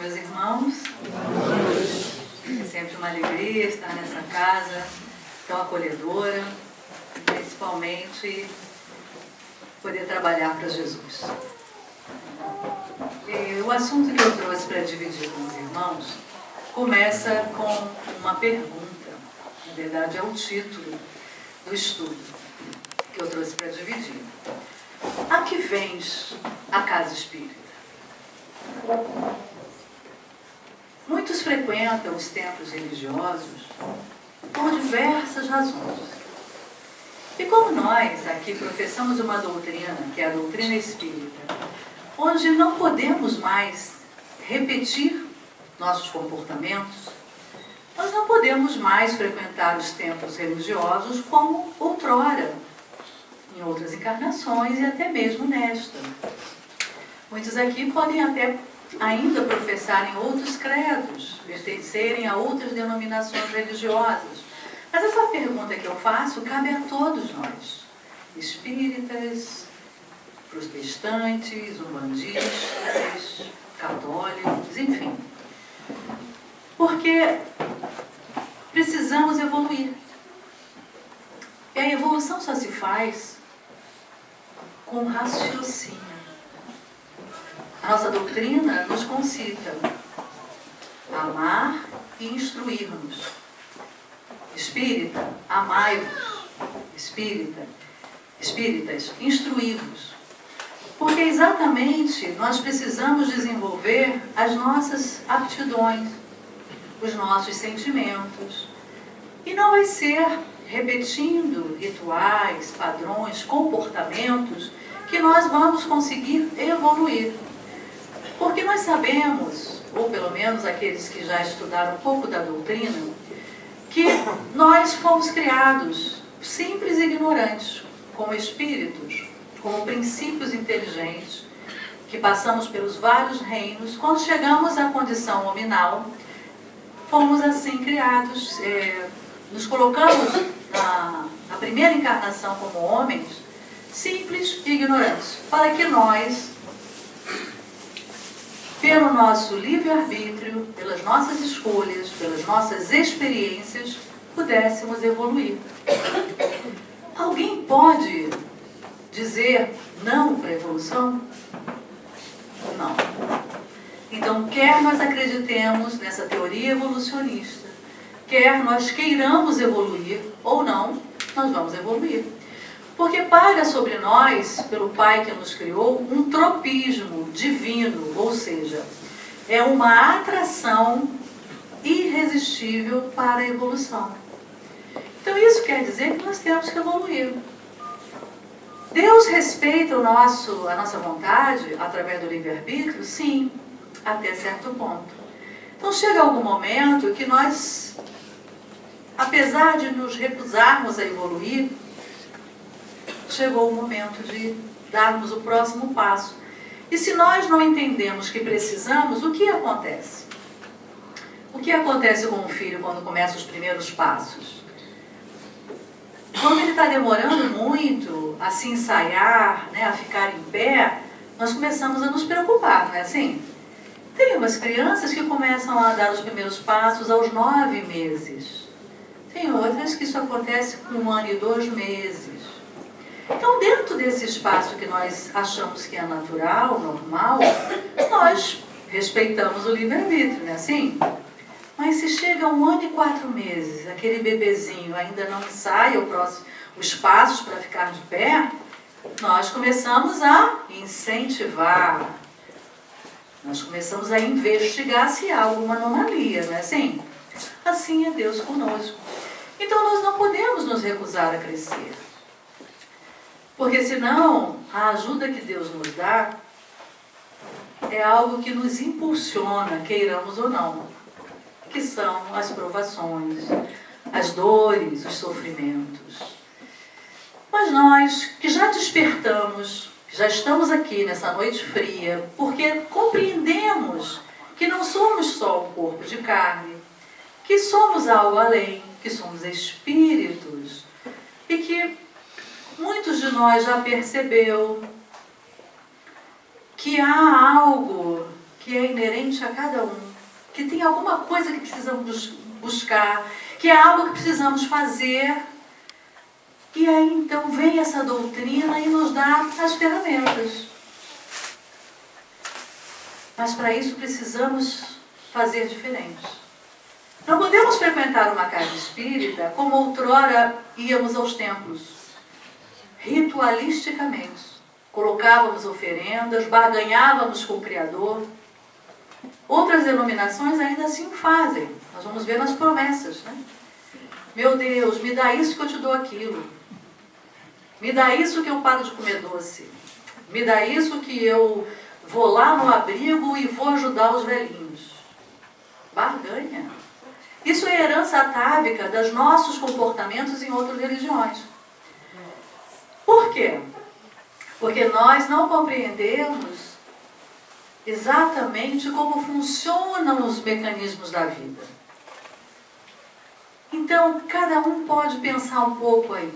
meus irmãos. É sempre uma alegria estar nessa casa tão acolhedora, principalmente poder trabalhar para Jesus. E o assunto que eu trouxe para dividir com os irmãos começa com uma pergunta. Na verdade, é o título do estudo que eu trouxe para dividir. A que vens a casa espírita? Muitos frequentam os templos religiosos por diversas razões. E como nós aqui professamos uma doutrina, que é a doutrina espírita, onde não podemos mais repetir nossos comportamentos, nós não podemos mais frequentar os templos religiosos como outrora, em outras encarnações e até mesmo nesta. Muitos aqui podem até ainda professarem outros credos, pertencerem a outras denominações religiosas. Mas essa pergunta que eu faço cabe a todos nós, espíritas, protestantes, umbandistas, católicos, enfim. Porque precisamos evoluir. E a evolução só se faz com raciocínio. A nossa doutrina nos concita amar e instruir-nos. Espírita, amai-vos. Espíritas, instruí-vos. Porque exatamente nós precisamos desenvolver as nossas aptidões, os nossos sentimentos. E não vai ser repetindo rituais, padrões, comportamentos que nós vamos conseguir evoluir. Porque nós sabemos, ou pelo menos aqueles que já estudaram um pouco da doutrina, que nós fomos criados simples e ignorantes, como espíritos, como princípios inteligentes, que passamos pelos vários reinos. Quando chegamos à condição nominal, fomos assim criados, nos colocamos na primeira encarnação como homens, simples e ignorantes, para que nós, pelo nosso livre-arbítrio, pelas nossas escolhas, pelas nossas experiências, pudéssemos evoluir. Alguém pode dizer não para a evolução? Não. Então, quer nós acreditemos nessa teoria evolucionista, quer nós queiramos evoluir ou não, nós vamos evoluir. Porque paira sobre nós, pelo Pai que nos criou, um tropismo divino, ou seja, é uma atração irresistível para a evolução. Então isso quer dizer que nós temos que evoluir. Deus respeita a nossa vontade através do livre-arbítrio? Sim, até certo ponto. Então chega algum momento que nós, apesar de nos recusarmos a evoluir, chegou o momento de darmos o próximo passo. E se nós não entendemos que precisamos, o que acontece? O que acontece com um filho quando começa os primeiros passos? Quando ele está demorando muito a se ensaiar, a ficar em pé, nós começamos a nos preocupar, não é assim? Tem umas crianças que começam a dar os primeiros passos aos 9 meses. Tem outras que isso acontece com 1 ano e 2 meses. Então, dentro desse espaço que nós achamos que é natural, normal, nós respeitamos o livre-arbítrio, não é assim? Mas se chega a 1 ano e 4 meses, aquele bebezinho ainda não ensaia os passos para ficar de pé, nós começamos a incentivar, nós começamos a investigar se há alguma anomalia, não é assim? Assim é Deus conosco. Então, nós não podemos nos recusar a crescer. Porque senão, a ajuda que Deus nos dá é algo que nos impulsiona, queiramos ou não, que são as provações, as dores, os sofrimentos. Mas nós, que já despertamos, que já estamos aqui nessa noite fria, porque compreendemos que não somos só um corpo de carne, que somos algo além, que somos espíritos, e que muitos de nós já percebeu que há algo que é inerente a cada um, que tem alguma coisa que precisamos buscar, que é algo que precisamos fazer. E aí então vem essa doutrina e nos dá as ferramentas. Mas para isso precisamos fazer diferente. Não podemos frequentar uma casa espírita como outrora íamos aos templos, ritualisticamente. Colocávamos oferendas, barganhávamos com o Criador. Outras denominações ainda assim o fazem. Nós vamos ver nas promessas, né? Meu Deus, me dá isso que eu te dou aquilo. Me dá isso que eu paro de comer doce. Me dá isso que eu vou lá no abrigo e vou ajudar os velhinhos. Barganha. Isso é herança atávica dos nossos comportamentos em outras religiões. Por quê? Porque nós não compreendemos exatamente como funcionam os mecanismos da vida. Então, cada um pode pensar um pouco aí.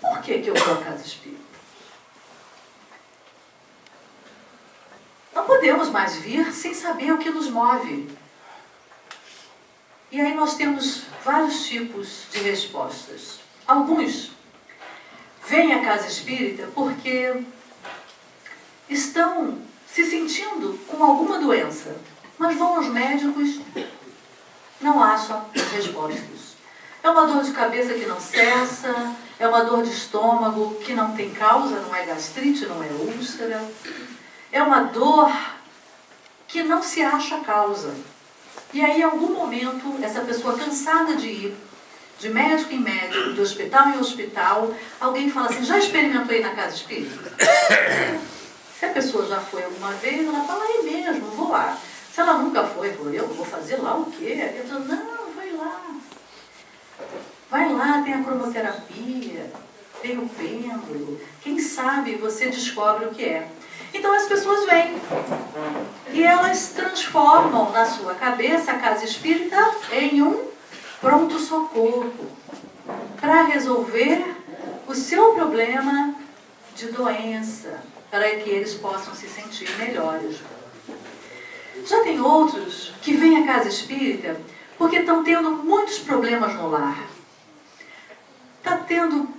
Por que eu vou à casa espírita? Não podemos mais vir sem saber o que nos move. E aí nós temos vários tipos de respostas. Alguns vêm à casa espírita porque estão se sentindo com alguma doença, mas vão aos médicos, não acham as respostas. É uma dor de cabeça que não cessa, é uma dor de estômago que não tem causa, não é gastrite, não é úlcera. É uma dor que não se acha causa. E aí, em algum momento, essa pessoa cansada de ir de médico em médico, de hospital em hospital, alguém fala assim, já experimentou ir na casa espírita? Se a pessoa já foi alguma vez, ela fala, é mesmo, vou lá. Se ela nunca foi, eu vou fazer lá o quê? Eu falo, não, vai lá. Vai lá, tem a cromoterapia, tem o pêndulo. Quem sabe você descobre o que é. Então as pessoas vêm e elas transformam na sua cabeça a casa espírita em um pronto-socorro para resolver o seu problema de doença, para que eles possam se sentir melhores. Já tem outros que vêm à casa espírita porque estão tendo muitos problemas no lar. Está tendo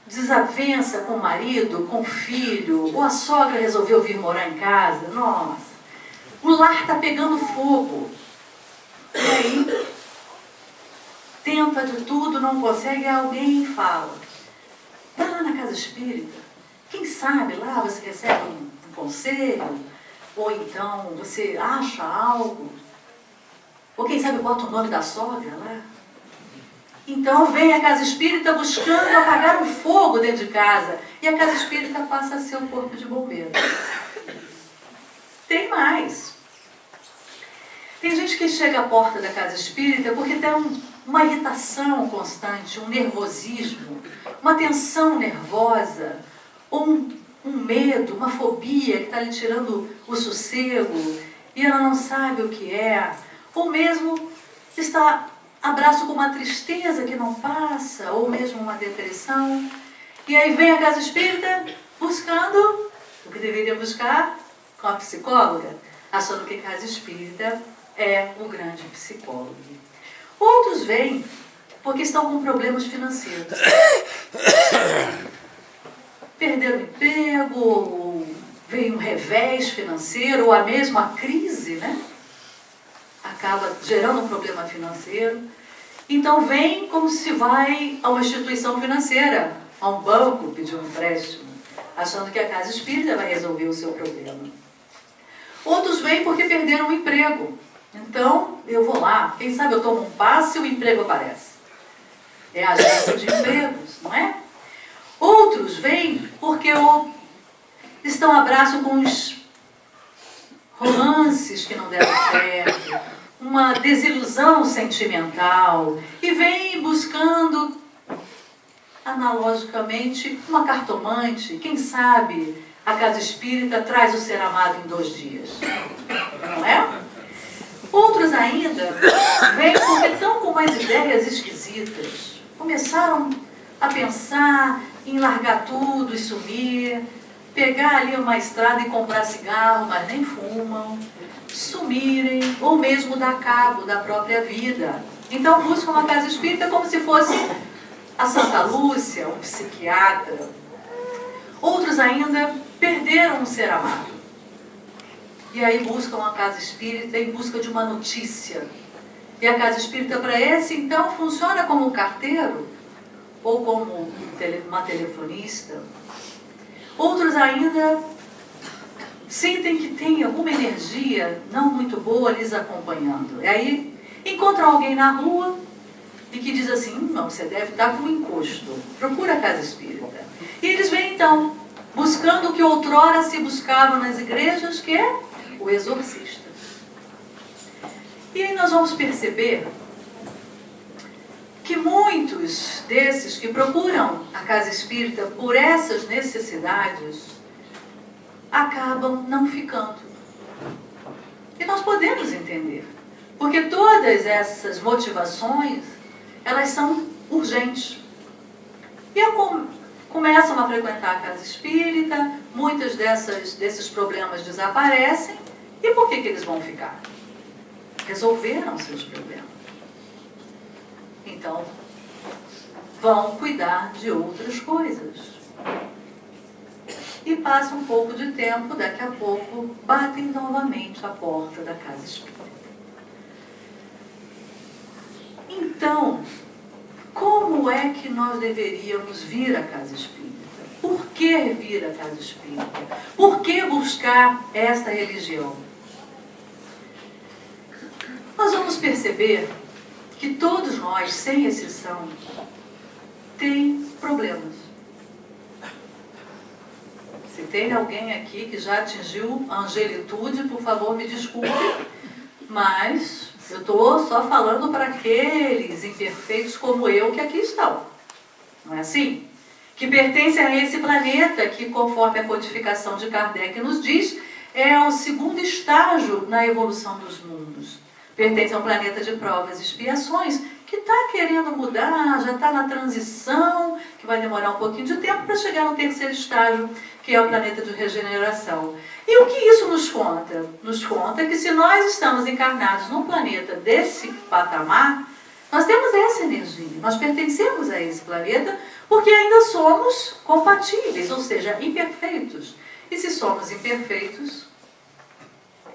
desavença com o marido, com o filho, ou a sogra resolveu vir morar em casa. Nossa, o lar está pegando fogo. E aí, tenta de tudo, não consegue, alguém fala. Vai lá na casa espírita. Quem sabe lá você recebe um conselho, ou então você acha algo, ou quem sabe bota o nome da sogra lá. Então vem a casa espírita buscando apagar um fogo dentro de casa. E a casa espírita passa a ser um corpo de bombeiro. Tem mais. Tem gente que chega à porta da casa espírita porque tem uma irritação constante, um nervosismo, uma tensão nervosa, ou um medo, uma fobia que está lhe tirando o sossego e ela não sabe o que é. Ou mesmo está abraço com uma tristeza que não passa, ou mesmo uma depressão. E aí vem a casa espírita buscando o que deveria buscar com a psicóloga, achando que a casa espírita é o grande psicólogo. Outros vêm porque estão com problemas financeiros. Perderam o emprego, ou veio um revés financeiro, ou a mesma crise, né? Acaba gerando um problema financeiro. Então vem como se vai a uma instituição financeira, a um banco pedir um empréstimo, achando que a casa espírita vai resolver o seu problema. Outros vêm porque perderam o emprego. Então eu vou lá, quem sabe eu tomo um passe e o emprego aparece. É a agência de empregos, não é? Outros vêm porque estão a braço com os romances que não deram certo, uma desilusão sentimental, e vem buscando, analogicamente, uma cartomante. Quem sabe a casa espírita traz o ser amado em 2 dias, não é? Outros ainda vêm porque estão com umas ideias esquisitas, começaram a pensar em largar tudo e sumir, pegar ali uma estrada e comprar cigarro, mas nem fumam. sumirem ou mesmo dar cabo da própria vida. Então buscam uma casa espírita como se fosse a Santa Lúcia, um psiquiatra. Outros ainda perderam um ser amado. E aí buscam uma casa espírita em busca de uma notícia. E a casa espírita para esse, então, funciona como um carteiro ou como uma telefonista. Outros ainda sentem que tem alguma energia não muito boa lhes acompanhando. E aí encontram alguém na rua e que diz assim, não, você deve estar com um encosto, procura a casa espírita. E eles vêm então, buscando o que outrora se buscava nas igrejas, que é o exorcista. E aí nós vamos perceber que muitos desses que procuram a casa espírita por essas necessidades acabam não ficando. E nós podemos entender, porque todas essas motivações, elas são urgentes. E começam a frequentar a casa espírita, muitos desses problemas desaparecem, e por que eles vão ficar? Resolveram seus problemas. Então, vão cuidar de outras coisas. E passa um pouco de tempo, daqui a pouco, batem novamente a porta da casa espírita. Então, como é que nós deveríamos vir à casa espírita? Por que vir à casa espírita? Por que buscar esta religião? Nós vamos perceber que todos nós, sem exceção, tem problemas. Se tem alguém aqui que já atingiu a angelitude, por favor, me desculpe, mas eu estou só falando para aqueles imperfeitos como eu que aqui estão. Não é assim? Que pertencem a esse planeta que, conforme a codificação de Kardec nos diz, é o segundo estágio na evolução dos mundos. Pertence a um planeta de provas e expiações que está querendo mudar, já está na transição, que vai demorar um pouquinho de tempo para chegar no terceiro estágio, que é o planeta de regeneração. E o que isso nos conta? Nos conta que se nós estamos encarnados num planeta desse patamar, nós temos essa energia, nós pertencemos a esse planeta porque ainda somos compatíveis, ou seja, imperfeitos. E se somos imperfeitos,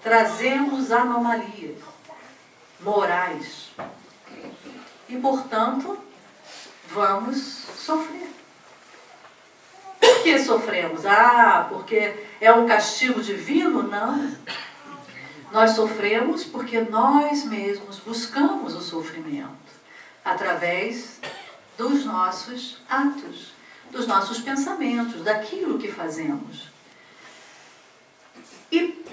trazemos anomalias morais. E, portanto, vamos sofrer. Por que sofremos? Ah, porque é um castigo divino? Não. Nós sofremos porque nós mesmos buscamos o sofrimento através dos nossos atos, dos nossos pensamentos, daquilo que fazemos. E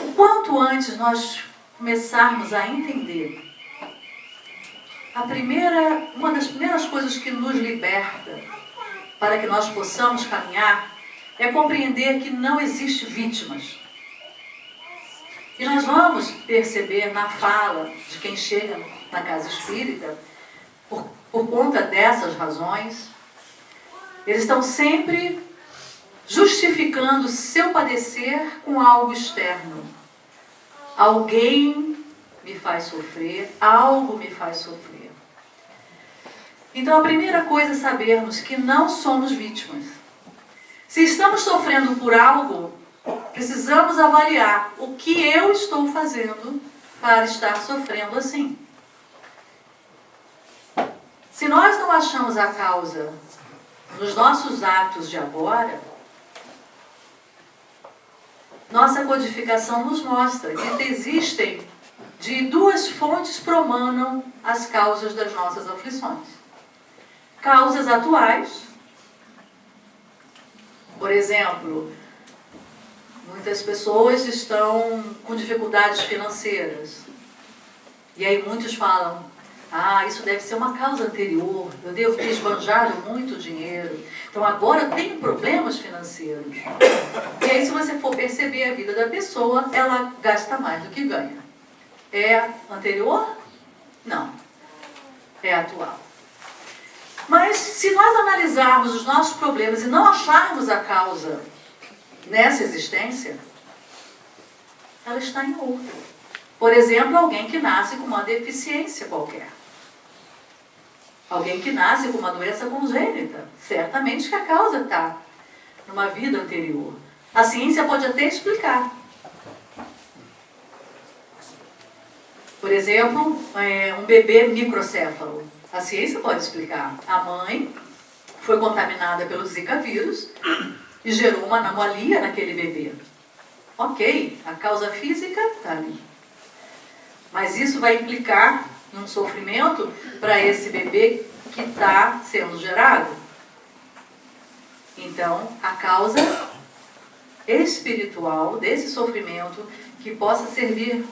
o quanto antes nós começarmos a entender, uma das primeiras coisas que nos liberta para que nós possamos caminhar é compreender que não existe vítimas. E nós vamos perceber na fala de quem chega na casa espírita, por conta dessas razões, eles estão sempre justificando seu padecer com algo externo. Alguém me faz sofrer, algo me faz sofrer. Então a primeira coisa é sabermos que não somos vítimas. Se estamos sofrendo por algo, precisamos avaliar o que eu estou fazendo para estar sofrendo assim. Se nós não achamos a causa nos nossos atos de agora, nossa codificação nos mostra que existem de duas fontes promanam as causas das nossas aflições. Causas atuais, por exemplo, muitas pessoas estão com dificuldades financeiras. E aí muitos falam, isso deve ser uma causa anterior, eu devo ter esbanjado muito dinheiro, então agora eu tenho problemas financeiros. E aí se você for perceber a vida da pessoa, ela gasta mais do que ganha. É anterior? Não. É atual. Mas se nós analisarmos os nossos problemas e não acharmos a causa nessa existência, ela está em outro. Por exemplo, alguém que nasce com uma deficiência qualquer. Alguém que nasce com uma doença congênita. Certamente que a causa está numa vida anterior. A ciência pode até explicar. Por exemplo, um bebê microcéfalo. A ciência pode explicar. A mãe foi contaminada pelo Zika vírus e gerou uma anomalia naquele bebê. Ok, a causa física está ali. Mas isso vai implicar em um sofrimento para esse bebê que está sendo gerado. Então, a causa espiritual desse sofrimento que possa vir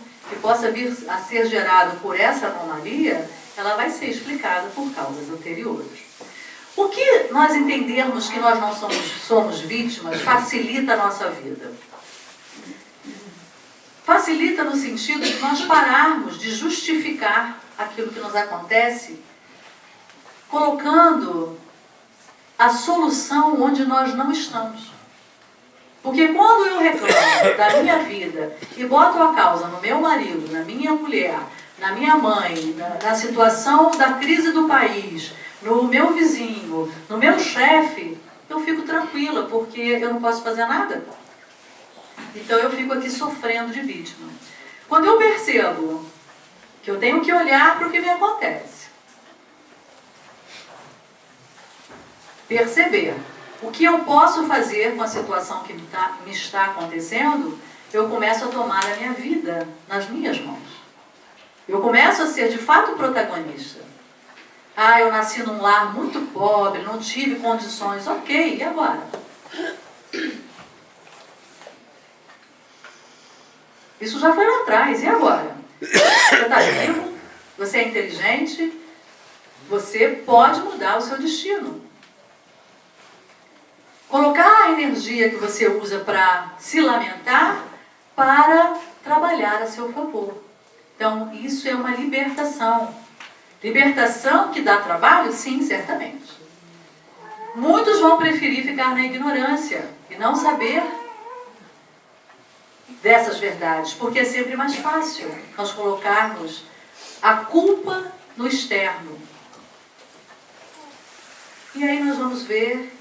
a ser gerado por essa anomalia, ela vai ser explicada por causas anteriores. O que nós entendermos que nós não somos vítimas facilita a nossa vida. Facilita no sentido de nós pararmos de justificar aquilo que nos acontece, colocando a solução onde nós não estamos. Porque quando eu reclamo da minha vida e boto a causa no meu marido, na minha mulher, na minha mãe, na situação da crise do país, no meu vizinho, no meu chefe, eu fico tranquila, porque eu não posso fazer nada. Então eu fico aqui sofrendo de vítima. Quando eu percebo que eu tenho que olhar para o que me acontece, perceber o que eu posso fazer com a situação que me está acontecendo, eu começo a tomar a minha vida nas minhas mãos. Eu começo a ser de fato protagonista. Ah, eu nasci num lar muito pobre, não tive condições. Ok, e agora? Isso já foi lá atrás, e agora? Você está vivo, você é inteligente, você pode mudar o seu destino. Colocar a energia que você usa para se lamentar para trabalhar a seu favor. Então, isso é uma libertação. Libertação que dá trabalho? Sim, certamente. Muitos vão preferir ficar na ignorância e não saber dessas verdades, porque é sempre mais fácil nós colocarmos a culpa no externo. E aí nós vamos ver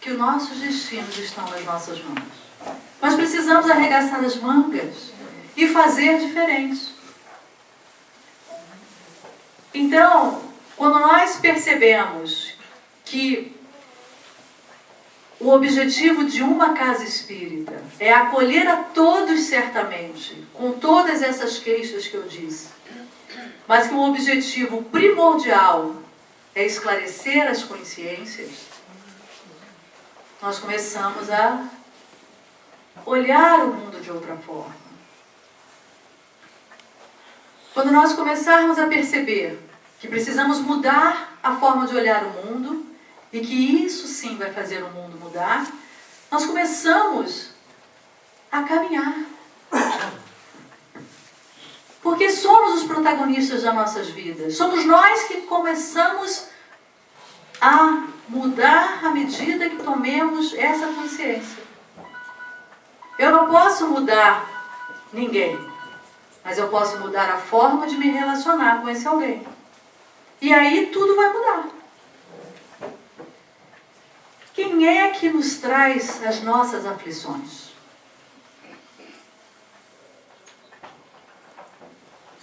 que os nossos destinos estão nas nossas mãos. Nós precisamos arregaçar as mangas e fazer diferente. Então, quando nós percebemos que o objetivo de uma casa espírita é acolher a todos certamente, com todas essas queixas que eu disse, mas que o objetivo primordial é esclarecer as consciências, nós começamos a olhar o mundo de outra forma. Quando nós começarmos a perceber que precisamos mudar a forma de olhar o mundo, e que isso sim vai fazer o mundo mudar, nós começamos a caminhar. Porque somos os protagonistas das nossas vidas. Somos nós que começamos a mudar à medida que tomemos essa consciência. Eu não posso mudar ninguém, mas eu posso mudar a forma de me relacionar com esse alguém. E aí tudo vai mudar. Quem é que nos traz as nossas aflições?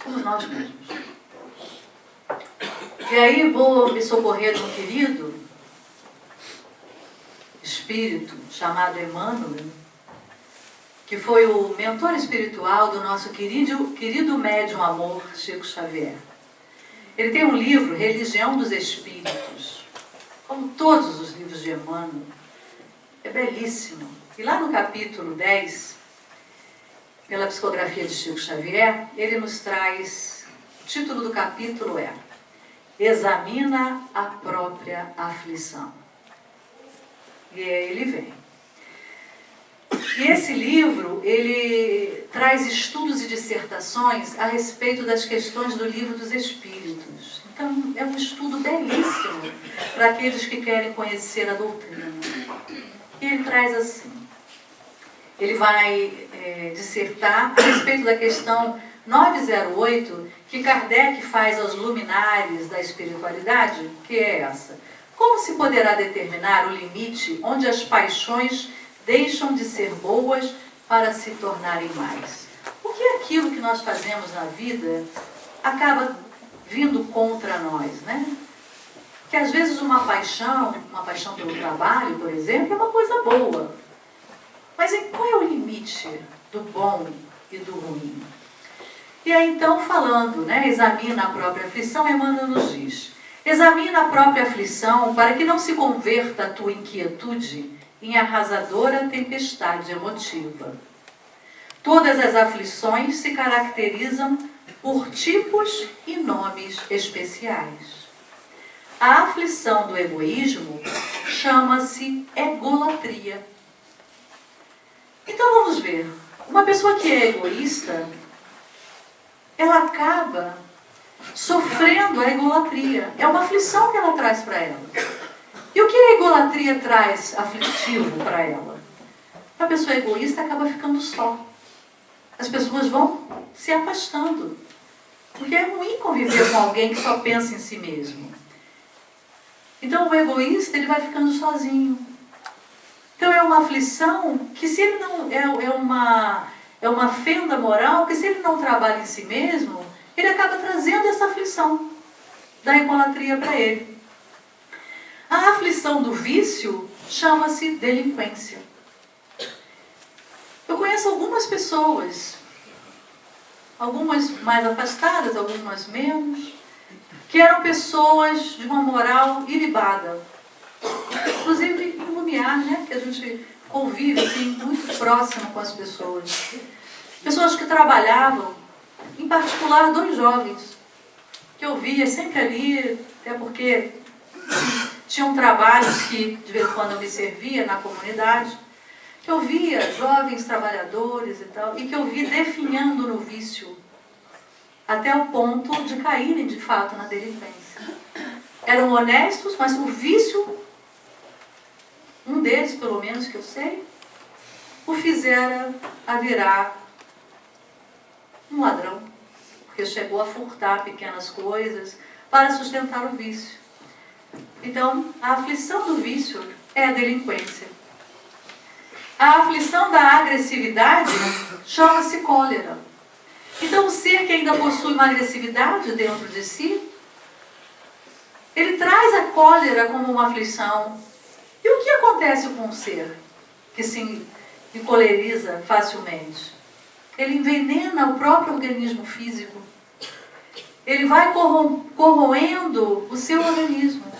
Somos nós mesmos. E aí vou me socorrer de um querido espírito chamado Emmanuel, que foi o mentor espiritual do nosso querido médium amor Chico Xavier. Ele tem um livro, Religião dos Espíritos, como todos os livros de Emmanuel, é belíssimo. E lá no capítulo 10, pela psicografia de Chico Xavier, ele nos traz, o título do capítulo é Examina a própria aflição. E aí ele vem. E esse livro, ele traz estudos e dissertações a respeito das questões do Livro dos Espíritos. Então, é um estudo belíssimo para aqueles que querem conhecer a doutrina. E ele traz assim, ele vai dissertar a respeito da questão 908, que Kardec faz aos luminares da espiritualidade, que é essa. Como se poderá determinar o limite onde as paixões deixam de ser boas para se tornarem mais? Porque aquilo que nós fazemos na vida acaba vindo contra nós, né? Que às vezes uma paixão pelo trabalho, por exemplo, é uma coisa boa. Mas qual é o limite do bom e do ruim? E aí então falando, né, examina a própria aflição, Emmanuel nos diz: examina a própria aflição para que não se converta a tua inquietude em arrasadora tempestade emotiva. Todas as aflições se caracterizam por tipos e nomes especiais. A aflição do egoísmo chama-se egolatria. Então vamos ver, uma pessoa que é egoísta, ela acaba sofrendo a egolatria. É uma aflição que ela traz para ela. E o que a egolatria traz aflitivo para ela? A pessoa egoísta acaba ficando só. As pessoas vão se afastando. Porque é ruim conviver com alguém que só pensa em si mesmo. Então o egoísta, ele vai ficando sozinho. Então é uma aflição que, se ele não é uma fenda moral, que se ele não trabalha em si mesmo, ele acaba trazendo essa aflição da egolatria para ele. A aflição do vício chama-se delinquência. Eu conheço algumas pessoas, algumas mais afastadas, algumas menos, que eram pessoas de uma moral ilibada. Inclusive em Lumiar, né, que a gente convive assim, muito próximo com as pessoas. Pessoas que trabalhavam, em particular 2 jovens, que eu via sempre ali, até porque tinham trabalhos que de vez em quando eu me servia na comunidade, que eu via jovens trabalhadores e tal, e que eu vi definhando no vício, até o ponto de caírem de fato na delinquência. Eram honestos, mas o vício, um deles pelo menos que eu sei, o fizera a virar um ladrão, porque chegou a furtar pequenas coisas para sustentar o vício. Então, a aflição do vício é a delinquência. A aflição da agressividade chama-se cólera. Então, o ser que ainda possui uma agressividade dentro de si, ele traz a cólera como uma aflição. E o que acontece com um ser que se encoleriza facilmente? Ele envenena o próprio organismo físico. Ele vai corroendo o seu organismo.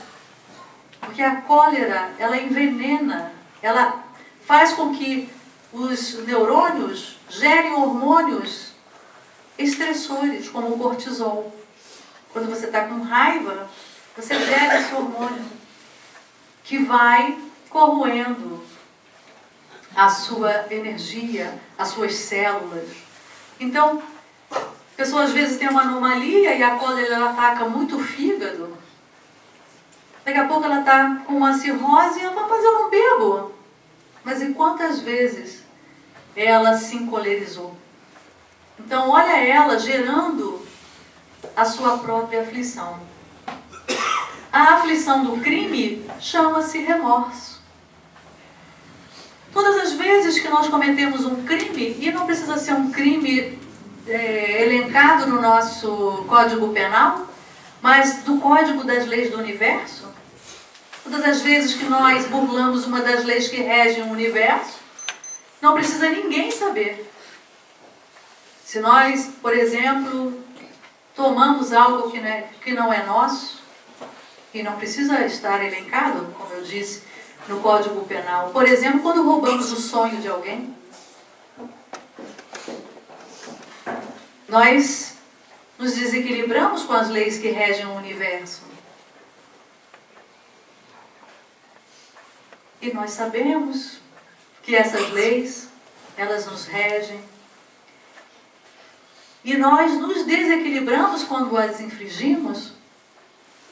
Porque a cólera, ela envenena, ela faz com que os neurônios gerem hormônios estressores, como o cortisol. Quando você está com raiva, você gera esse hormônio que vai corroendo a sua energia, as suas células. Então, a pessoa às vezes tem uma anomalia e a cólera ela ataca muito o fígado. Daqui a pouco ela está com uma cirrose e ela fala, mas eu não bebo. Mas e quantas vezes ela se encolerizou? Então, olha ela gerando a sua própria aflição. A aflição do crime chama-se remorso. Todas as vezes que nós cometemos um crime, e não precisa ser um crime elencado no nosso Código Penal, mas do Código das Leis do Universo, todas as vezes que nós burlamos uma das leis que regem o universo, não precisa ninguém saber. Se nós, por exemplo, tomamos algo que não é nosso, e não precisa estar elencado, como eu disse, no Código Penal. Por exemplo, quando roubamos o sonho de alguém, nós nos desequilibramos com as leis que regem o universo. E nós sabemos que essas leis, elas nos regem. E nós nos desequilibramos quando as infringimos,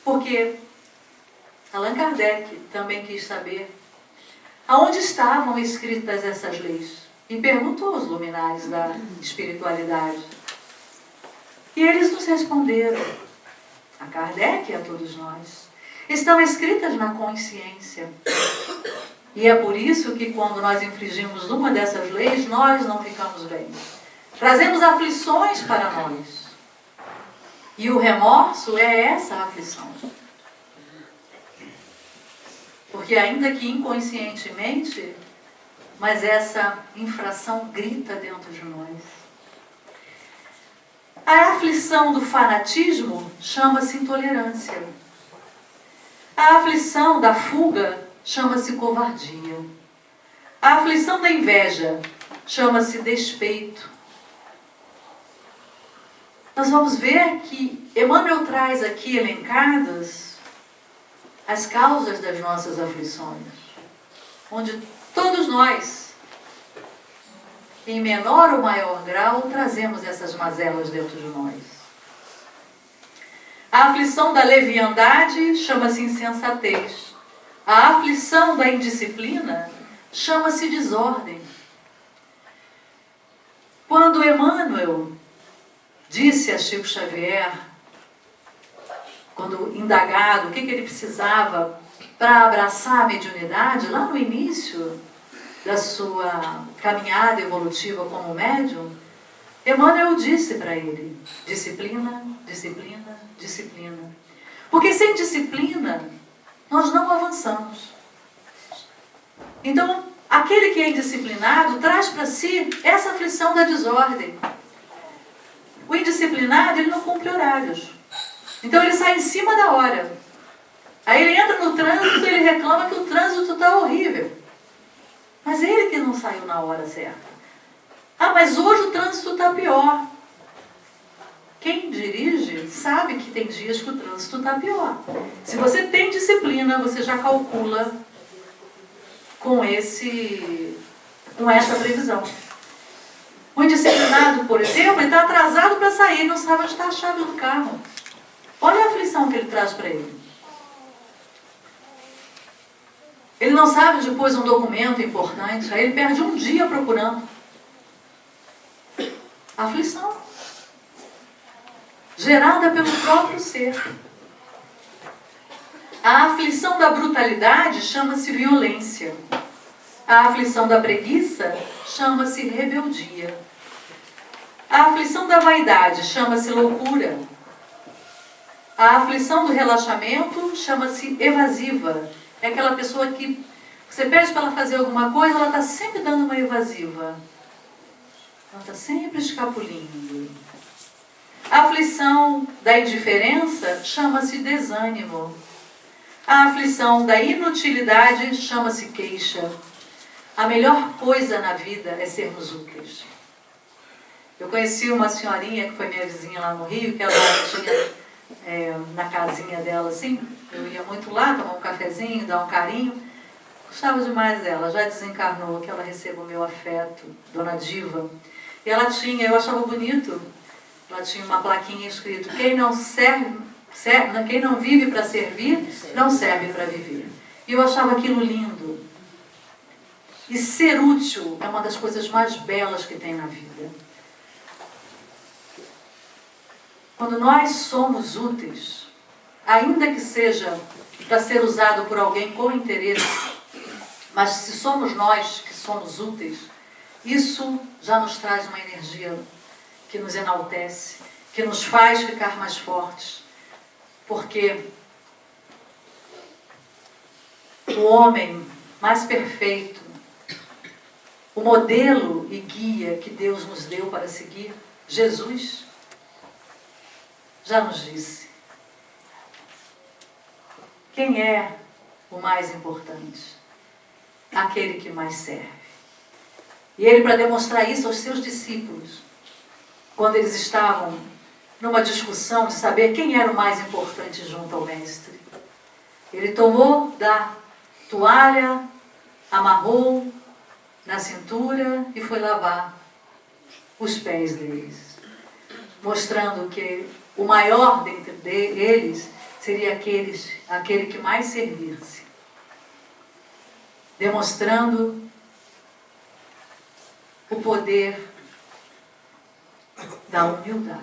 porque Allan Kardec também quis saber aonde estavam escritas essas leis. e perguntou aos luminares da espiritualidade. E eles nos responderam, a Kardec e a todos nós, estão escritas na consciência. E é por isso que quando nós infringimos uma dessas leis, nós não ficamos bem. Trazemos aflições para nós. E o remorso é essa aflição. Porque ainda que inconscientemente, mas essa infração grita dentro de nós. A aflição do fanatismo chama-se intolerância. A aflição da fuga chama-se covardia. A aflição da inveja chama-se despeito. Nós vamos ver que Emmanuel traz aqui elencadas as causas das nossas aflições, onde todos nós, em menor ou maior grau, trazemos essas mazelas dentro de nós. A aflição da leviandade chama-se insensatez. A aflição da indisciplina chama-se desordem. Quando Emmanuel disse a Chico Xavier, quando indagado o que ele precisava para abraçar a mediunidade, lá no início da sua caminhada evolutiva como médium, Emmanuel disse para ele, disciplina, disciplina, disciplina. Porque sem disciplina, nós não avançamos. Então, aquele que é indisciplinado traz para si essa aflição da desordem. O indisciplinado, ele não cumpre horários. Então ele sai em cima da hora. Aí ele entra no trânsito e ele reclama que o trânsito está horrível. Mas ele que não saiu na hora certa. Ah, mas hoje o trânsito está pior. Quem dirige sabe que tem dias que o trânsito está pior. Se você tem disciplina, você já calcula com essa previsão. O indisciplinado, por exemplo, ele está atrasado para sair, não sabe onde está a chave do carro. Olha a aflição que ele traz para ele. Ele não sabe onde pôs um documento importante, aí ele perde um dia procurando. Aflição. Gerada pelo próprio ser. A aflição da brutalidade chama-se violência. A aflição da preguiça chama-se rebeldia. A aflição da vaidade chama-se loucura. A aflição do relaxamento chama-se evasiva. É aquela pessoa que você pede para ela fazer alguma coisa, ela está sempre dando uma evasiva. Ela está sempre escapulindo. A aflição da indiferença chama-se desânimo. A aflição da inutilidade chama-se queixa. A melhor coisa na vida é sermos úteis. Eu conheci uma senhorinha que foi minha vizinha lá no Rio, que ela tinha na casinha dela assim, eu ia muito lá tomar um cafezinho, dar um carinho. Gostava demais dela, já desencarnou, que ela receba o meu afeto, Dona Diva. E ela tinha, eu achava bonito, ela tinha uma plaquinha escrito: quem não quem não vive para servir, não serve para viver. E eu achava aquilo lindo. E ser útil é uma das coisas mais belas que tem na vida. Quando nós somos úteis, ainda que seja para ser usado por alguém com interesse, mas se somos nós que somos úteis, isso já nos traz uma energia que nos enaltece, que nos faz ficar mais fortes. Porque o homem mais perfeito, o modelo e guia que Deus nos deu para seguir, Jesus, já nos disse: quem é o mais importante? Aquele que mais serve. E ele, para demonstrar isso aos seus discípulos, quando eles estavam numa discussão de saber quem era o mais importante junto ao Mestre, ele tomou da toalha, amarrou na cintura e foi lavar os pés deles, mostrando que o maior dentre eles seria aquele que mais servisse, demonstrando o poder da humildade,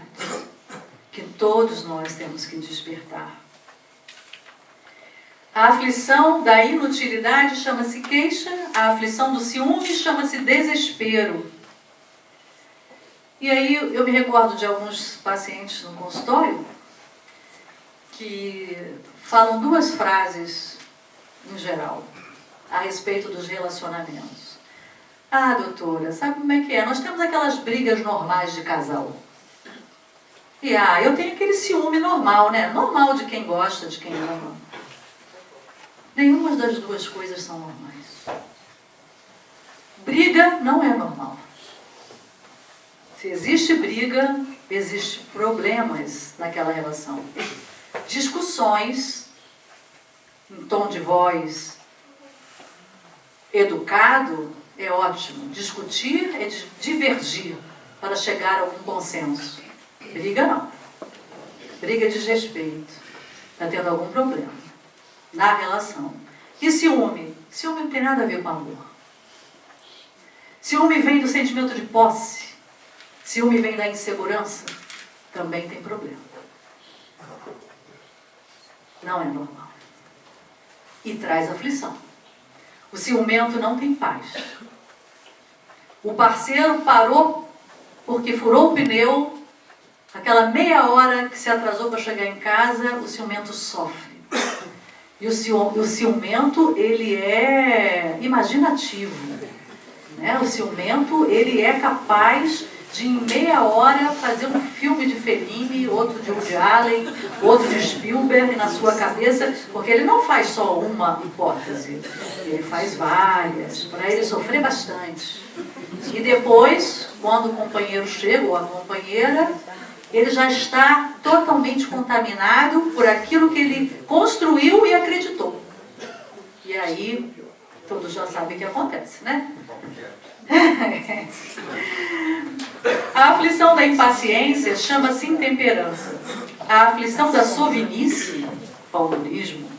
que todos nós temos que despertar. A aflição da inutilidade chama-se queixa, a aflição do ciúme chama-se desespero. E aí eu me recordo de alguns pacientes no consultório que falam duas frases, em geral, a respeito dos relacionamentos. Ah, doutora, sabe como é que é? Nós temos aquelas brigas normais de casal. E eu tenho aquele ciúme normal, né? Normal de quem gosta, de quem ama. Nenhuma das duas coisas são normais. Briga não é normal. Se existe briga, existem problemas naquela relação. Discussões em tom de voz educado é ótimo. Discutir é divergir para chegar a algum consenso. Briga não. Briga é desrespeito. Está tendo algum problema na relação. E ciúme? Ciúme não tem nada a ver com amor. Ciúme vem do sentimento de posse. Ciúme vem da insegurança. Também tem problema. Não é normal. E traz aflição. O ciumento não tem paz. O parceiro parou porque furou o pneu. Aquela meia hora que se atrasou para chegar em casa, o ciumento sofre. E o ciumento, ele é imaginativo. Né? O ciumento, ele é capaz de, em meia hora, fazer um filme de Fellini, outro de Woody Allen, outro de Spielberg na sua cabeça, porque ele não faz só uma hipótese, ele faz várias, para ele sofrer bastante. E depois, quando o companheiro chega, ou a companheira, ele já está totalmente contaminado por aquilo que ele construiu e acreditou. E aí, todos já sabem o que acontece, né? A aflição da impaciência chama-se intemperança. A aflição da sovinice, paulismo,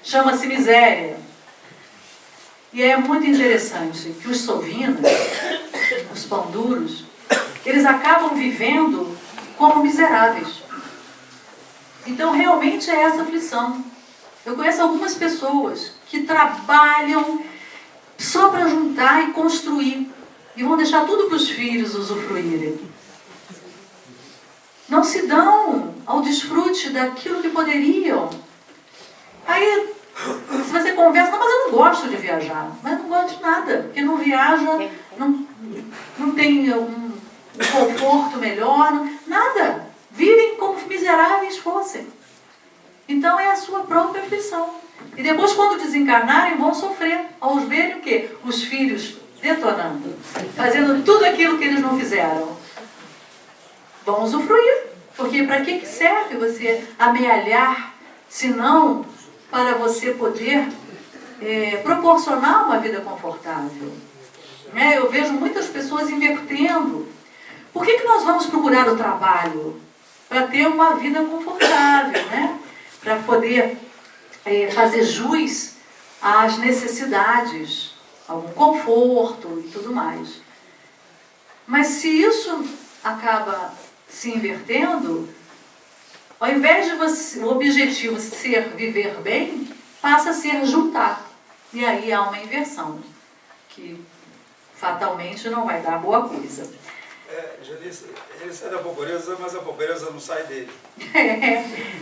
chama-se miséria. E é muito interessante que os sovinos, os pão duros, eles acabam vivendo como miseráveis. Então, realmente é essa aflição. Eu conheço algumas pessoas que trabalham só para juntar e construir. E vão deixar tudo para os filhos usufruírem. Não se dão ao desfrute daquilo que poderiam. Aí, se você conversa, não, mas eu não gosto de viajar. Mas não gosto de nada, porque não viaja, não tem um conforto melhor, nada. Vivem como miseráveis fossem. Então é a sua própria aflição. E depois, quando desencarnarem, vão sofrer ao verem o quê? Os filhos detonando, fazendo tudo aquilo que eles não fizeram. Vão usufruir. Porque para que serve você amealhar, se não para você poder proporcionar uma vida confortável? Eu vejo muitas pessoas invertendo. Por que nós vamos procurar o trabalho? Para ter uma vida confortável, né? Para poder fazer jus às necessidades, algum conforto e tudo mais. Mas se isso acaba se invertendo, ao invés de o objetivo ser viver bem, passa a ser juntar. E aí há uma inversão, que fatalmente não vai dar boa coisa. Janice, ele sai da pobreza, mas a pobreza não sai dele.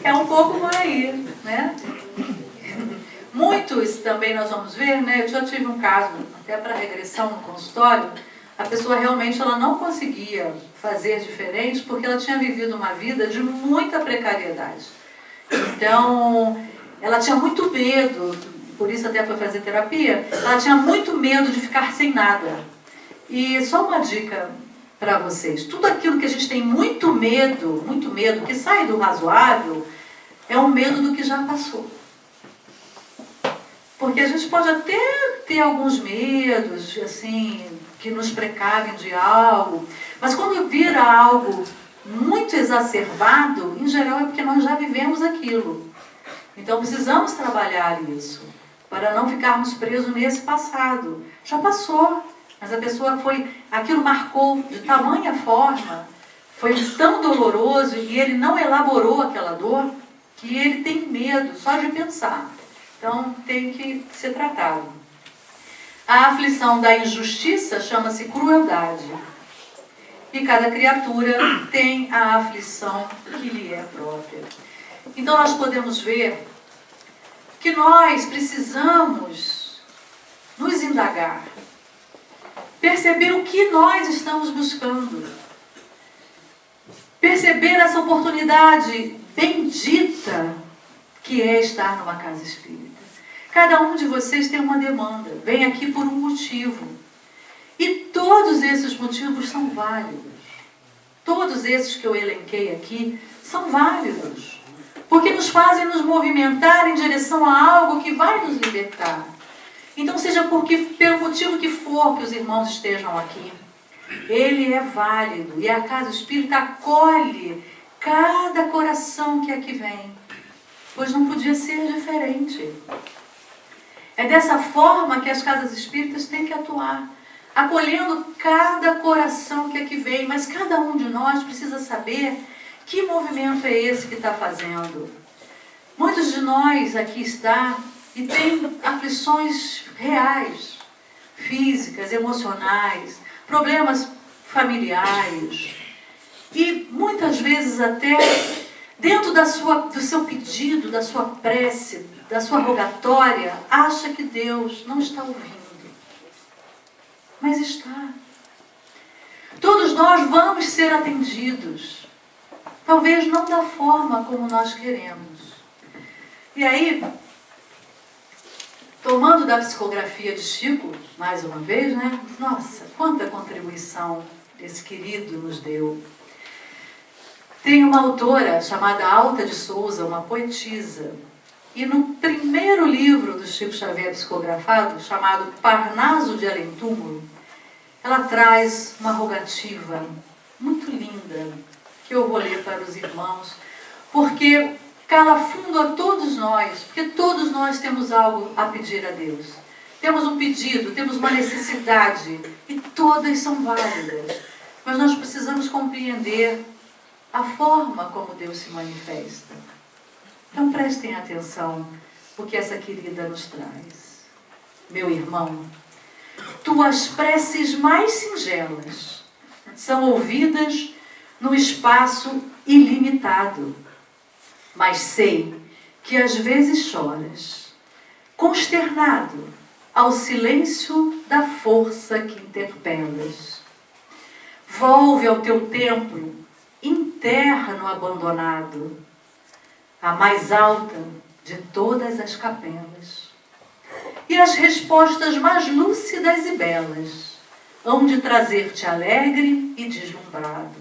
É um pouco por aí, né? Muitos também nós vamos ver, né? Eu já tive um caso, até para regressão no consultório, a pessoa realmente ela não conseguia fazer diferente porque ela tinha vivido uma vida de muita precariedade. Então, ela tinha muito medo, por isso até foi fazer terapia, ela tinha muito medo de ficar sem nada. E só uma dica para vocês, tudo aquilo que a gente tem muito medo, que sai do razoável, é um medo do que já passou. Porque a gente pode até ter alguns medos, assim, que nos precavem de algo, mas quando vira algo muito exacerbado, em geral é porque nós já vivemos aquilo. Então precisamos trabalhar isso, para não ficarmos presos nesse passado. Já passou. Mas a pessoa aquilo marcou de tamanha forma, foi tão doloroso e ele não elaborou aquela dor, que ele tem medo só de pensar. Então tem que ser tratado. A aflição da injustiça chama-se crueldade. E cada criatura tem a aflição que lhe é própria. Então nós podemos ver que nós precisamos nos indagar, perceber o que nós estamos buscando, perceber essa oportunidade bendita que é estar numa casa espírita. Cada um de vocês tem uma demanda, vem aqui por um motivo. E todos esses motivos são válidos. Todos esses que eu elenquei aqui são válidos. Porque nos fazem nos movimentar em direção a algo que vai nos libertar. Então, seja pelo motivo que for que os irmãos estejam aqui, ele é válido. E a casa espírita acolhe cada coração que aqui vem. Pois não podia ser diferente. É dessa forma que as casas espíritas têm que atuar. Acolhendo cada coração que aqui vem. Mas cada um de nós precisa saber que movimento é esse que está fazendo. Muitos de nós aqui estão e têm aflições reais, físicas, emocionais, problemas familiares. E muitas vezes até dentro do seu pedido, da sua prece, da sua rogatória, acha que Deus não está ouvindo. Mas está. Todos nós vamos ser atendidos. Talvez não da forma como nós queremos. E aí, tomando da psicografia de Chico, mais uma vez, né? Nossa, quanta contribuição esse querido nos deu. Tem uma autora chamada Alta de Souza, uma poetisa. E no primeiro livro do Chico Xavier psicografado, chamado Parnaso de Além-Túmulo, ela traz uma rogativa muito linda, que eu vou ler para os irmãos, porque cala fundo a todos nós, porque todos nós temos algo a pedir a Deus. Temos um pedido, temos uma necessidade, e todas são válidas. Mas nós precisamos compreender a forma como Deus se manifesta. Então prestem atenção o que essa querida nos traz. Meu irmão, tuas preces mais singelas são ouvidas no espaço ilimitado, mas sei que às vezes choras, consternado ao silêncio da força que interpelas. Volve ao teu templo interno abandonado, a mais alta de todas as capelas, e as respostas mais lúcidas e belas hão de trazer-te alegre e deslumbrado.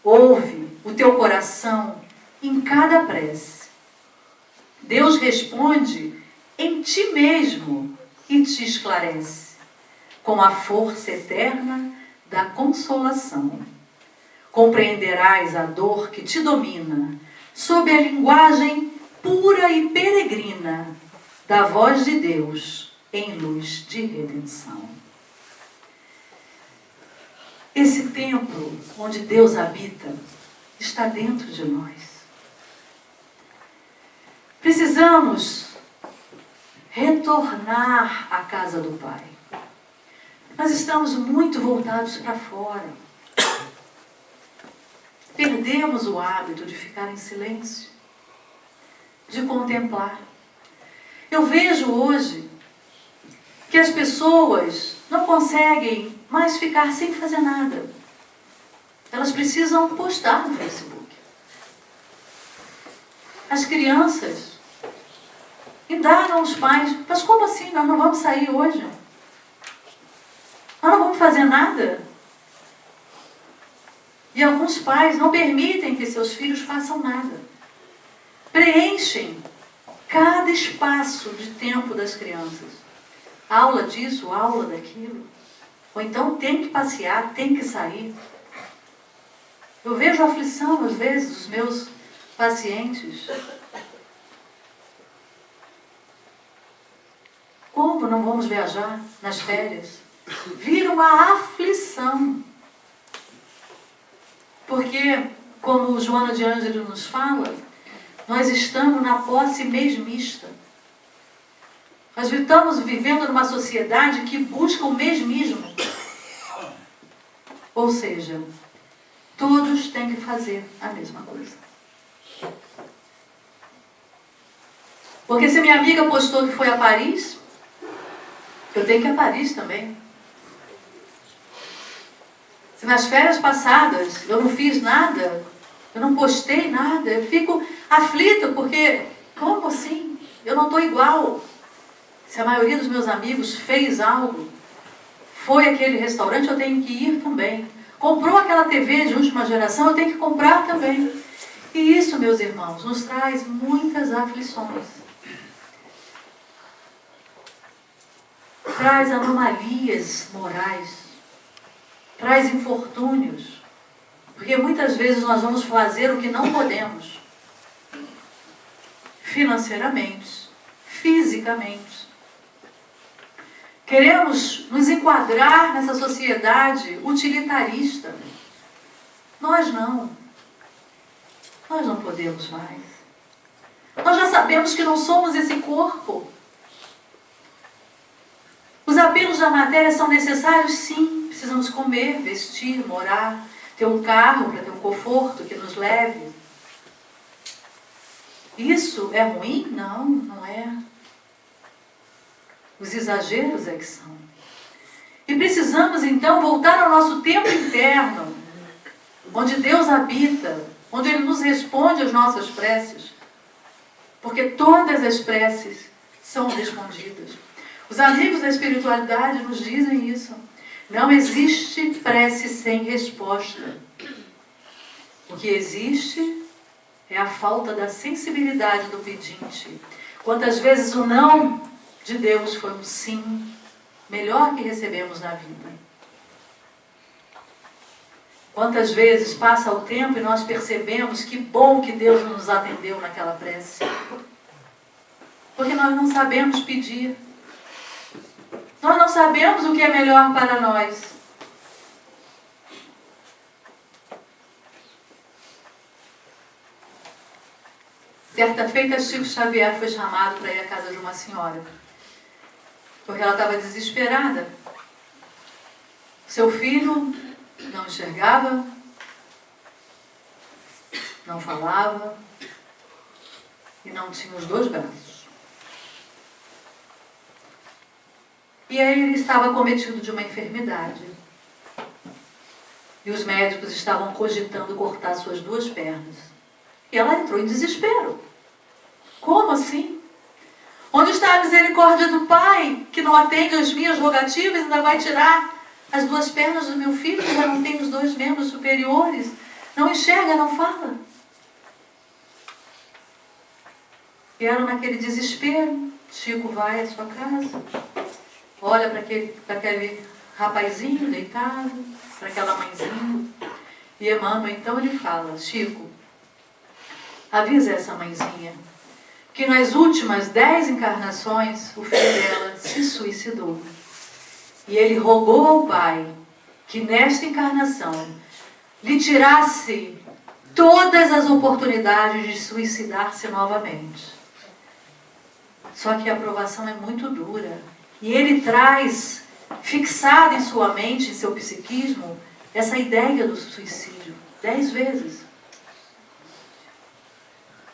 Ouve o teu coração em cada prece. Deus responde em ti mesmo e te esclarece com a força eterna da consolação. Compreenderás a dor que te domina sob a linguagem pura e peregrina da voz de Deus em luz de redenção. Esse templo onde Deus habita está dentro de nós. Precisamos retornar à casa do Pai. Nós estamos muito voltados para fora. Perdemos o hábito de ficar em silêncio, de contemplar. Eu vejo hoje que as pessoas não conseguem mais ficar sem fazer nada. Elas precisam postar no Facebook. As crianças indagam os pais: mas como assim? Nós não vamos sair hoje? Nós não vamos fazer nada? E alguns pais não permitem que seus filhos façam nada. Preenchem cada espaço de tempo das crianças. Aula disso, aula daquilo. Ou então tem que passear, tem que sair. Eu vejo a aflição, às vezes, dos meus pacientes. Como não vamos viajar nas férias? vira uma aflição. Porque, como Joana de Ângelo nos fala, nós estamos na posse mesmista. Nós estamos vivendo numa sociedade que busca o mesmismo. Ou seja, todos têm que fazer a mesma coisa. Porque se minha amiga postou que foi a Paris, eu tenho que ir a Paris também. Se nas férias passadas eu não fiz nada, eu não postei nada, eu fico aflita, porque, como assim? Eu não estou igual. Se a maioria dos meus amigos fez algo, foi àquele restaurante, eu tenho que ir também. Comprou aquela TV de última geração, eu tenho que comprar também. E isso, meus irmãos, nos traz muitas aflições. Traz anomalias morais. Traz infortúnios. Porque muitas vezes nós vamos fazer o que não podemos. Financeiramente, fisicamente. Queremos nos enquadrar nessa sociedade utilitarista. Nós não. Nós não podemos mais. Nós já sabemos que não somos esse corpo. Os apelos da matéria são necessários, sim. Precisamos comer, vestir, morar, ter um carro para ter um conforto que nos leve. Isso é ruim? Não, não é. Os exageros é que são. E precisamos, então, voltar ao nosso tempo interno, onde Deus habita, onde Ele nos responde às nossas preces. Porque todas as preces são respondidas. Os amigos da espiritualidade nos dizem isso. Não existe prece sem resposta. O que existe é a falta da sensibilidade do pedinte. Quantas vezes o não de Deus foi um sim melhor que recebemos na vida. Quantas vezes passa o tempo e nós percebemos que bom que Deus nos atendeu naquela prece. Porque nós não sabemos pedir. Nós não sabemos o que é melhor para nós. Certa feita, Chico Xavier foi chamado para ir à casa de uma senhora. Porque ela estava desesperada. Seu filho não enxergava, não falava e não tinha os 2 braços. E aí ele estava acometido de uma enfermidade. E os médicos estavam cogitando cortar suas 2 pernas. E ela entrou em desespero. Como assim? Onde está a misericórdia do Pai, que não atende às minhas rogativas e ainda vai tirar as 2 pernas do meu filho, que já não tem os 2 membros superiores? Não enxerga, não fala. E ela naquele desespero, Chico vai à sua casa, olha para aquele rapazinho deitado, para aquela mãezinha, e Emmanuel, então ele fala, Chico, avisa essa mãezinha, que nas últimas 10 encarnações, o filho dela se suicidou. E ele rogou ao Pai que nesta encarnação lhe tirasse todas as oportunidades de suicidar-se novamente. Só que a aprovação é muito dura. E ele traz, fixado em sua mente, em seu psiquismo, essa ideia do suicídio 10 vezes.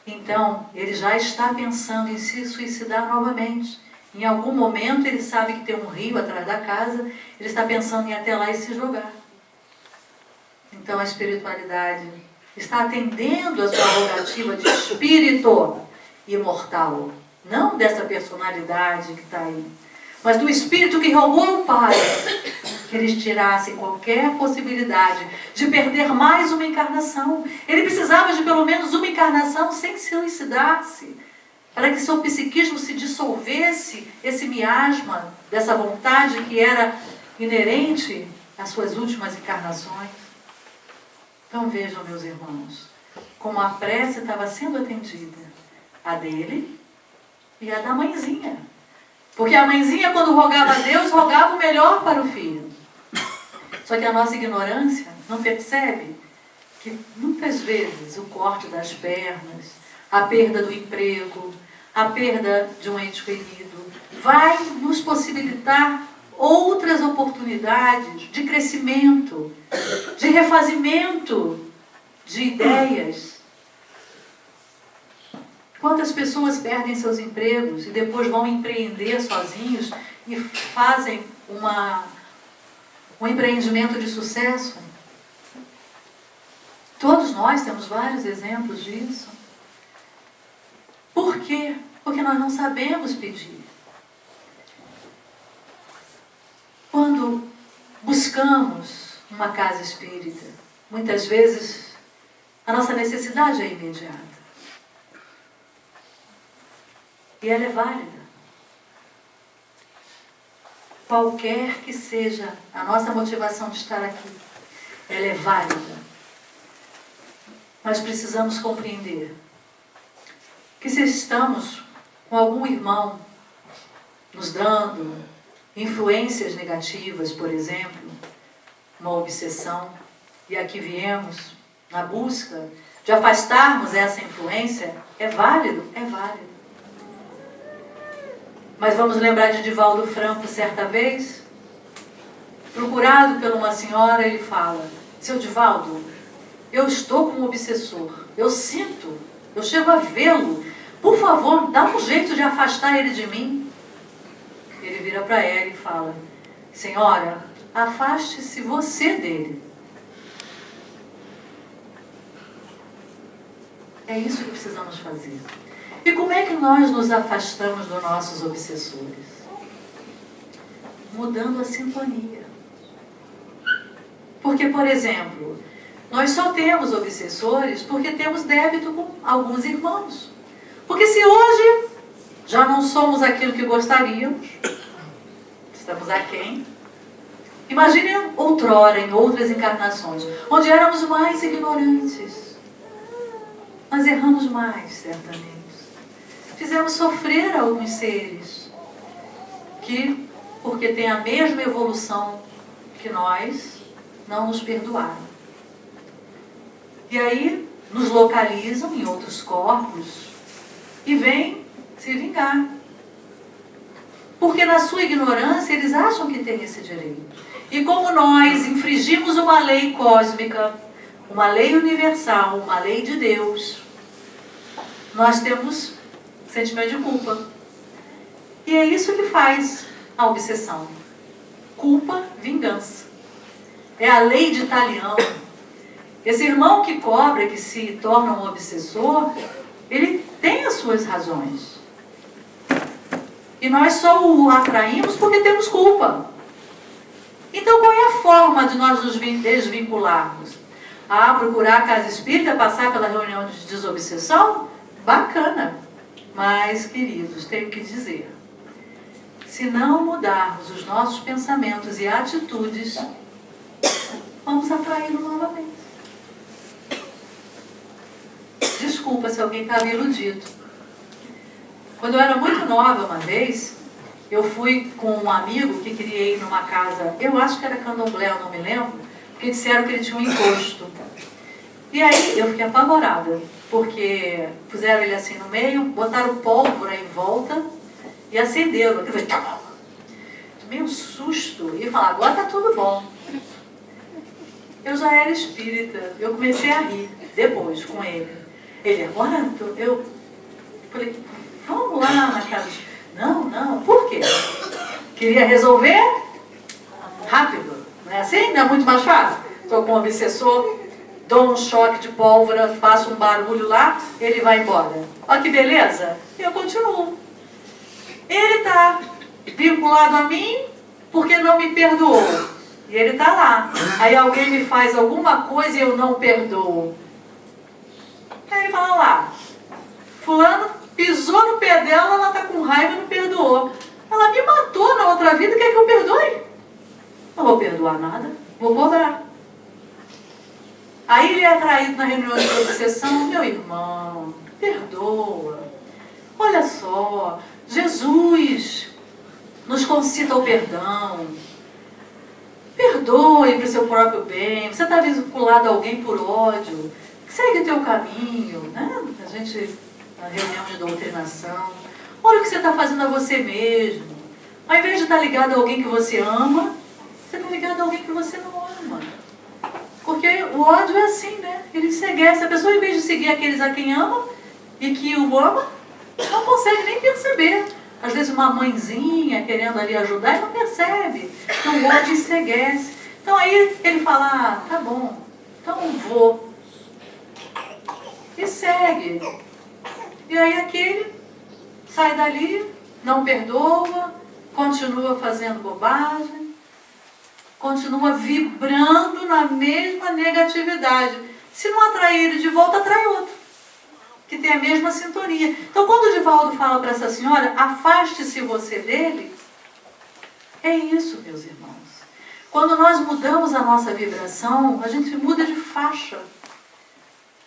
Então, ele já está pensando em se suicidar novamente. Em algum momento, ele sabe que tem um rio atrás da casa, ele está pensando em ir até lá e se jogar. Então, a espiritualidade está atendendo a sua rogativa de espírito imortal. Não dessa personalidade que está aí, mas do espírito que rogou ao Pai que eles tirassem qualquer possibilidade de perder mais uma encarnação. Ele precisava de pelo menos uma encarnação sem se suicidar-se, para que seu psiquismo se dissolvesse, esse miasma dessa vontade que era inerente às suas últimas encarnações. Então vejam, meus irmãos, como a prece estava sendo atendida, a dele e a da mãezinha. Porque a mãezinha, quando rogava a Deus, rogava o melhor para o filho. Só que a nossa ignorância não percebe que muitas vezes o corte das pernas, a perda do emprego, a perda de um ente querido, vai nos possibilitar outras oportunidades de crescimento, de refazimento de ideias. Quantas pessoas perdem seus empregos e depois vão empreender sozinhos e fazem um empreendimento de sucesso? Todos nós temos vários exemplos disso. Por quê? Porque nós não sabemos pedir. Quando buscamos uma casa espírita, muitas vezes a nossa necessidade é imediata. E ela é válida. Qualquer que seja a nossa motivação de estar aqui, ela é válida. Nós precisamos compreender que se estamos com algum irmão nos dando influências negativas, por exemplo, uma obsessão, e aqui viemos na busca de afastarmos essa influência, é válido? É válido. Mas vamos lembrar de Divaldo Franco, certa vez, procurado por uma senhora, ele fala: seu Divaldo, eu estou com um obsessor, eu sinto, eu chego a vê-lo, por favor, dá um jeito de afastar ele de mim. Ele vira para ela e fala: senhora, afaste-se você dele. É isso que precisamos fazer. E como é que nós nos afastamos dos nossos obsessores? Mudando a sintonia. Porque, por exemplo, nós só temos obsessores porque temos débito com alguns irmãos. Porque se hoje já não somos aquilo que gostaríamos, estamos aquém, imagine outrora, em outras encarnações, onde éramos mais ignorantes. Nós erramos mais, certamente. Fizemos sofrer alguns seres que, porque têm a mesma evolução que nós, não nos perdoaram. E aí nos localizam em outros corpos e vêm se vingar. Porque na sua ignorância eles acham que têm esse direito. E como nós infringimos uma lei cósmica, uma lei universal, uma lei de Deus, nós temos sentimento de culpa. E é isso que faz a obsessão. Culpa, vingança. É a lei de Talião. Esse irmão que cobra, que se torna um obsessor, ele tem as suas razões. E nós só o atraímos porque temos culpa. Então qual é a forma de nós nos desvincularmos? Procurar a casa espírita, passar pela reunião de desobsessão? Bacana. Mas, queridos, tenho que dizer, se não mudarmos os nossos pensamentos e atitudes, vamos atraí-lo novamente. Desculpa se alguém estava iludido. Quando eu era muito nova uma vez, eu fui com um amigo que queria ir numa casa, eu acho que era candomblé, eu não me lembro, porque disseram que ele tinha um encosto. E aí eu fiquei apavorada, porque puseram ele assim no meio, botaram pólvora em volta e acenderam. Eu falei, tomei um susto e falei, agora tá tudo bom. Eu já era espírita, eu comecei a rir depois com ele. Ele, agora eu falei, vamos lá na casa. Não, por quê? Queria resolver rápido, não é assim? Não é muito mais fácil? Estou com um obsessor, dou um choque de pólvora, faço um barulho lá, ele vai embora. Olha que beleza. E eu continuo. Ele está vinculado a mim porque não me perdoou. E ele está lá. Aí alguém me faz alguma coisa e eu não perdoo. Aí ele fala lá, fulano pisou no pé dela, ela está com raiva e não perdoou. Ela me matou na outra vida, quer que eu perdoe? Não vou perdoar nada, vou cobrar. Aí ele é atraído na reunião de obsessão, meu irmão, perdoa. Olha só, Jesus nos concita o perdão. Perdoe para o seu próprio bem. Você está vinculado a alguém por ódio, segue o teu caminho, né? A gente, na reunião de doutrinação, olha o que você está fazendo a você mesmo. Ao invés de estar ligado a alguém que você ama, você está ligado a alguém que você não ama. Porque o ódio é assim, né? Ele enceguece. A pessoa, em vez de seguir aqueles a quem ama e que o ama, não consegue nem perceber. Às vezes uma mãezinha querendo ali ajudar e não percebe. Então o ódio enceguece. Então aí ele fala, tá bom, então vou. E segue. E aí aquele sai dali, não perdoa, continua fazendo bobagem, continua vibrando na mesma negatividade. Se não atrair ele de volta, atrai outro, que tem a mesma sintonia. Então quando o Divaldo fala para essa senhora, afaste-se você dele, é isso, meus irmãos. Quando nós mudamos a nossa vibração, a gente muda de faixa.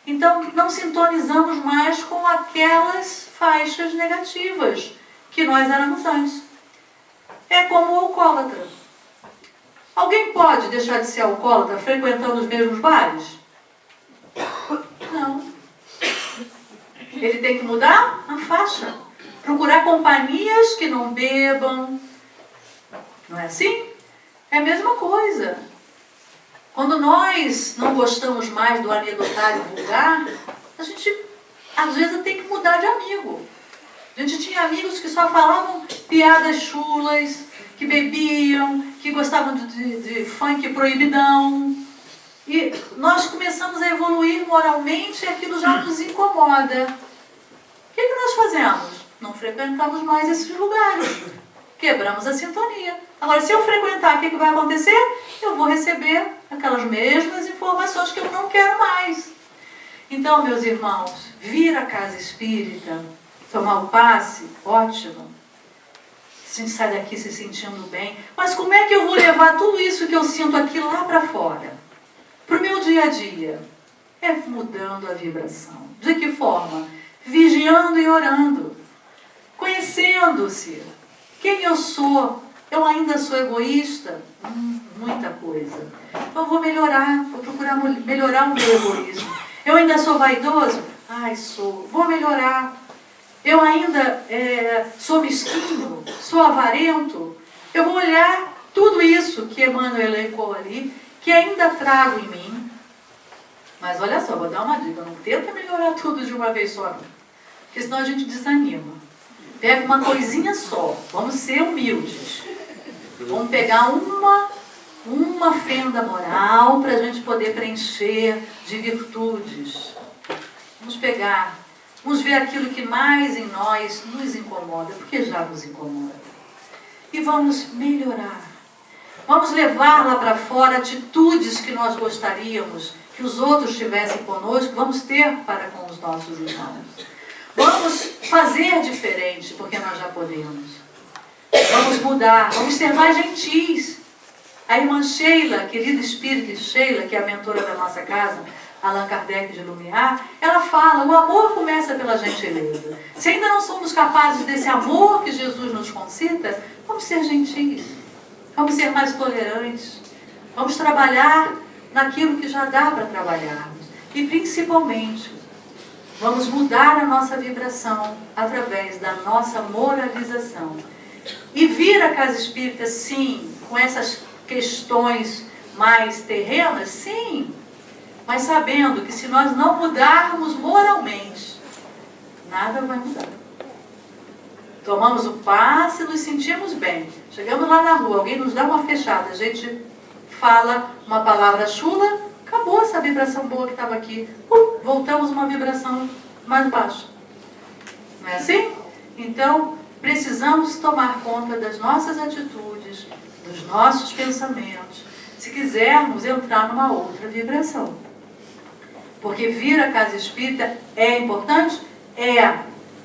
Então, não sintonizamos mais com aquelas faixas negativas que nós éramos antes. É como o alcoólatra. Alguém pode deixar de ser alcoólatra frequentando os mesmos bares? Não. Ele tem que mudar a faixa. Procurar companhias que não bebam. Não é assim? É a mesma coisa. Quando nós não gostamos mais do anedotário vulgar, a gente, às vezes, tem que mudar de amigo. A gente tinha amigos que só falavam piadas chulas, que bebiam, que gostavam de funk proibidão. E nós começamos a evoluir moralmente e aquilo já nos incomoda. O que nós fazemos? Não frequentamos mais esses lugares. Quebramos a sintonia. Agora, se eu frequentar, o que vai acontecer? Eu vou receber aquelas mesmas informações que eu não quero mais. Então, meus irmãos, vir à casa espírita, tomar o passe, ótimo. A gente sai daqui se sentindo bem. Mas como é que eu vou levar tudo isso que eu sinto aqui lá para fora? Para o meu dia a dia? É mudando a vibração. De que forma? Vigiando e orando. Conhecendo-se. Quem eu sou? Eu ainda sou egoísta? Muita coisa. Então eu vou melhorar, vou procurar melhorar o meu egoísmo. Eu ainda sou vaidoso? Ai, sou. Vou melhorar. Eu ainda sou mesquinho? Sou avarento? Eu vou olhar tudo isso que Emmanuel elencou ali, que ainda trago em mim. Mas olha só, vou dar uma dica. Não tenta melhorar tudo de uma vez só, não. Porque senão a gente desanima. Pega uma coisinha só. Vamos ser humildes. Vamos pegar uma fenda moral para a gente poder preencher de virtudes. Vamos pegar, vamos ver aquilo que mais em nós nos incomoda, porque já nos incomoda. E vamos melhorar. Vamos levar lá para fora atitudes que nós gostaríamos que os outros tivessem conosco, vamos ter para com os nossos irmãos. Vamos fazer diferente, porque nós já podemos. Vamos mudar, vamos ser mais gentis. A irmã Sheila, querida espírita Sheila, que é a mentora da nossa casa, Allan Kardec de Lumiar, ela fala, o amor começa pela gentileza. Se ainda não somos capazes desse amor que Jesus nos concita, vamos ser gentis. Vamos ser mais tolerantes. Vamos trabalhar naquilo que já dá para trabalharmos. E principalmente, vamos mudar a nossa vibração através da nossa moralização. E vir à casa espírita, sim, com essas questões mais terrenas, sim, mas sabendo que se nós não mudarmos moralmente, nada vai mudar. Tomamos o passe e nos sentimos bem. Chegamos lá na rua, alguém nos dá uma fechada, a gente fala uma palavra chula, acabou essa vibração boa que estava aqui. Voltamos uma vibração mais baixa. Não é assim? Então, precisamos tomar conta das nossas atitudes, dos nossos pensamentos, se quisermos entrar numa outra vibração. Porque vir à casa espírita é importante? É.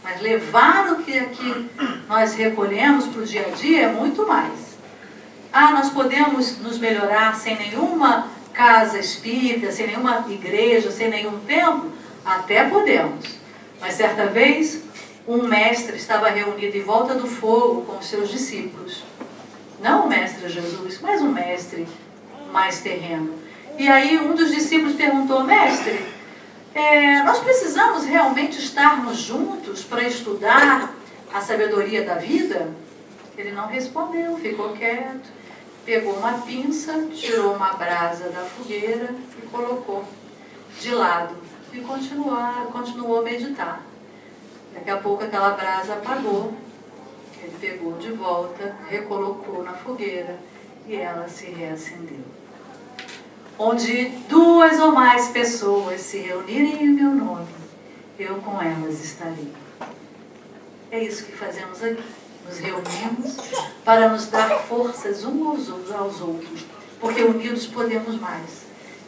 Mas levar o que aqui nós recolhemos para o dia a dia é muito mais. Ah, nós podemos nos melhorar sem nenhuma casa espírita, sem nenhuma igreja, sem nenhum templo? Até podemos. Mas certa vez um mestre estava reunido em volta do fogo com os seus discípulos. Não o mestre Jesus, mas um mestre mais terreno. E aí um dos discípulos perguntou: mestre, nós precisamos realmente estarmos juntos para estudar a sabedoria da vida? Ele não respondeu, ficou quieto, pegou uma pinça, tirou uma brasa da fogueira e colocou de lado e continuou a meditar. Daqui a pouco aquela brasa apagou, ele pegou de volta, recolocou na fogueira e ela se reacendeu. Onde 2 ou mais pessoas se reunirem em meu nome, eu com elas estarei. É isso que fazemos aqui. Nos reunimos para nos dar forças uns aos outros, porque unidos podemos mais.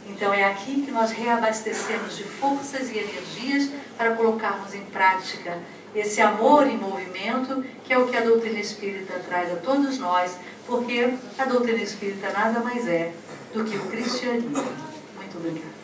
Então é aqui que nós reabastecemos de forças e energias para colocarmos em prática esse amor em movimento, que é o que a doutrina espírita traz a todos nós, porque a doutrina espírita nada mais é do que o cristianismo. Muito obrigada.